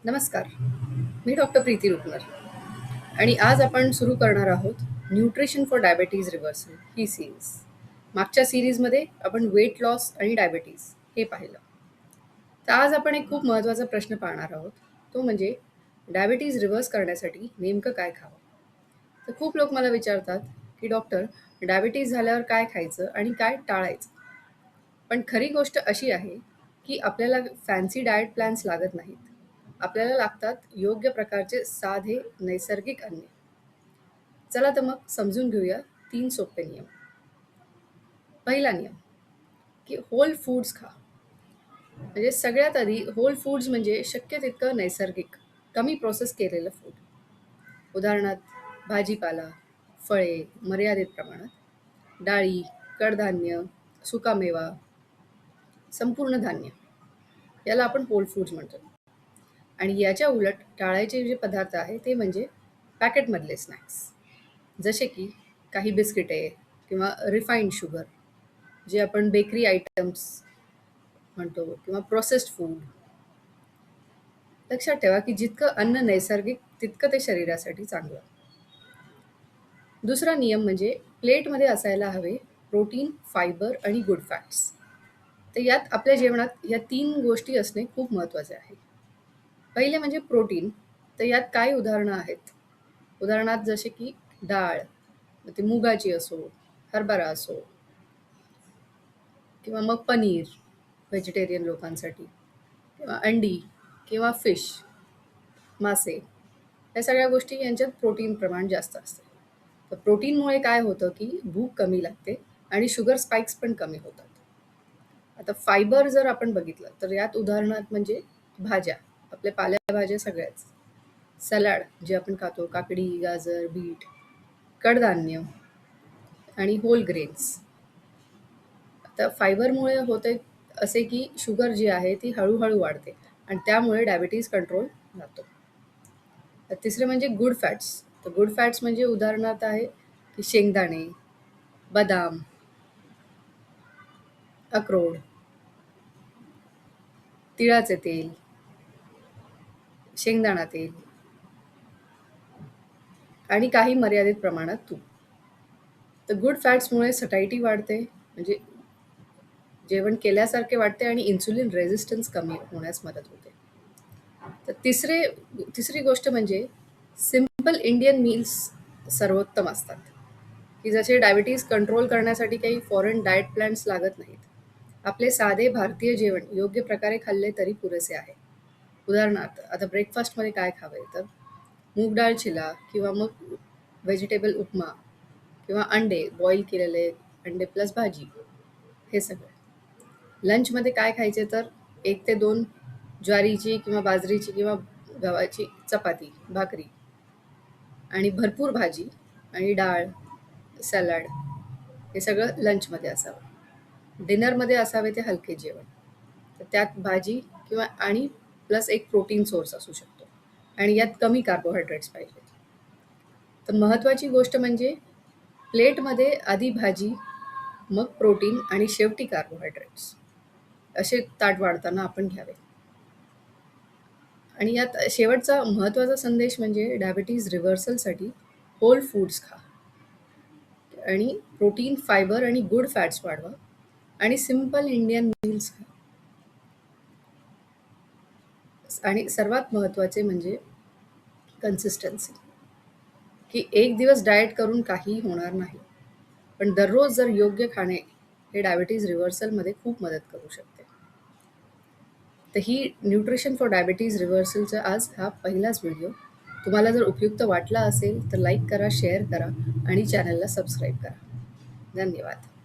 नमस्कार, मी डॉक्टर प्रीती रुपनर आणि आज आपण सुरू करणार आहोत nutrition for diabetes reversal he series. मागच्या सिरीजमध्ये आपण वेट लॉस आणि डायबिटीज हे पाहिलं. तर आज आपण एक खूप महत्त्वाचा प्रश्न पाहणार आहोत. तो म्हणजे डायबिटीज रिव्हर्स करण्यासाठी नेमकं काय खावं? तर खूप लोक मला विचारतात की डॉक्टर, डायबिटीज झाल्यावर काय खायचं आणि काय टाळायचं? पण खरी गोष्ट अशी आहे की आपल्याला फॅन्सी डाएट प्लॅन्स लागत नाहीत. आपल्याला लागतात योग्य प्रकारचे साधे नैसर्गिक अन्न. चला तर मग समजून घेऊया 3 सोपे नियम. पहिला नियम की होल फूड्स खा. म्हणजे सगळ्यात आधी होल फूड्स म्हणजे शक्य तितकं नैसर्गिक, कमी प्रोसेस केलेलं फूड. उदाहरणार्थ भाजीपाला, फळे मर्यादित प्रमाणात, डाळी, कडधान्य, सुकामेवा, संपूर्ण धान्य याला आपण होल फूड्स म्हणतो. आणि याच्या उलट टाळायचे जे पदार्थ आहे ते म्हणजे पॅकेटमधले स्नॅक्स, जसे की काही बिस्किटे किंवा रिफाईंड शुगर, जे आपण बेकरी आयटम्स म्हणतो, किंवा प्रोसेस्ड फूड. लक्षात ठेवा की जितकं अन्न नैसर्गिक तितकं ते शरीरासाठी चांगलं. दुसरा नियम म्हणजे प्लेटमध्ये असायला हवे प्रोटीन, फायबर आणि गुड फॅट्स. तर यात आपल्या जेवणात या 3 गोष्टी असणे खूप महत्त्वाचे आहे. पहिले म्हणजे प्रोटीन. तर यात काय उदाहरणं आहेत? उदाहरणार्थ जसे की डाळ, मग ती मुगाची असो, हरभरा असो, किंवा मग पनीर व्हेजिटेरियन लोकांसाठी, किंवा अंडी, किंवा फिश, मासे. या सगळ्या गोष्टी यांच्यात प्रोटीन प्रमाण जास्त असते. तर प्रोटीनमुळे काय होतं की भूक कमी लागते आणि शुगर स्पाइक्स पण कमी होतात. आता फायबर जर आपण बघितलं तर यात उदाहरणार्थ म्हणजे भाज्या, आपल्या पालेभाज्या सगळ्याच, सलाड जे आपण खातो, काकडी, गाजर, बीट, कडधान्य आणि होल ग्रेन्स. आता फायबरमुळे होते असे की शुगर जी आहे ती हळूहळू वाढते आणि त्यामुळे डायबिटीज कंट्रोल राहतो. तर तिसरे म्हणजे गुड फॅट्स. तर गुड फॅट्स म्हणजे उदाहरणार्थ आहे की शेंगदाणे, बदाम, अक्रोड, तिळाचे तेल, शेंगदाणा तेल आणि काही मर्यादित प्रमाणात तूप. तर गुड फॅट्समुळे सटायटी वाढते, म्हणजे जेवण केल्यासारखे वाटते, आणि इन्सुलिन रेझिस्टन्स कमी होण्यास मदत होते. तर तिसरी गोष्ट म्हणजे सिंपल इंडियन मील्स सर्वोत्तम असतात, की जसे डायबिटीज कंट्रोल करण्यासाठी काही फॉरेन डाएट प्लॅन्स लागत नाहीत. आपले साधे भारतीय जेवण योग्य प्रकारे खाल्ले तरी पुरेसे आहे. उदाहरणार्थ आता ब्रेकफास्टमध्ये काय खावे, तर मूग डाळ चिला, किंवा मग व्हेजिटेबल उपमा, किंवा अंडे बॉईल केलेले, अंडे प्लस भाजी, हे सगळं. लंचमध्ये काय खायचे, तर 1 ते 2 ज्वारीची किंवा बाजरीची किंवा गव्हाची चपाती, भाकरी, आणि भरपूर भाजी आणि डाळ, सलाड, हे सगळं लंचमध्ये असावं. डिनरमध्ये असावे ते हलके जेवण. तर त्यात भाजी किंवा आणि प्लस एक प्रोटीन सोर्स असू शकतो, आणि यात कमी कार्बोहायड्रेट्स पाहिजेत. तर महत्त्वाची गोष्ट म्हणजे प्लेटमध्ये आधी भाजी, मग प्रोटीन आणि शेवटी कार्बोहायड्रेट्स, असे ताट वाढताना आपण घ्यावे. आणि यात शेवटचा महत्त्वाचा संदेश म्हणजे डायबिटीज रिव्हर्सलसाठी होल फूड्स खा, आणि प्रोटीन, फायबर आणि गुड फॅट्स वाढवा, आणि सिंपल इंडियन मील्स खा. आणि सर्वात महत्त्वाचे म्हणजे कन्सिस्टन्सी, की एक दिवस डाएट करून काही होणार नाही, पण दररोज जर योग्य खाणे हे डायबिटीज रिव्हर्सलमध्ये खूप मदत करू शकते. तर ही न्यूट्रिशन फॉर डायबिटीज रिव्हर्सलचा आज हा पहिलाच व्हिडिओ. तुम्हाला जर उपयुक्त वाटला असेल तर लाईक करा, शेअर करा आणि चॅनलला सबस्क्राईब करा. धन्यवाद.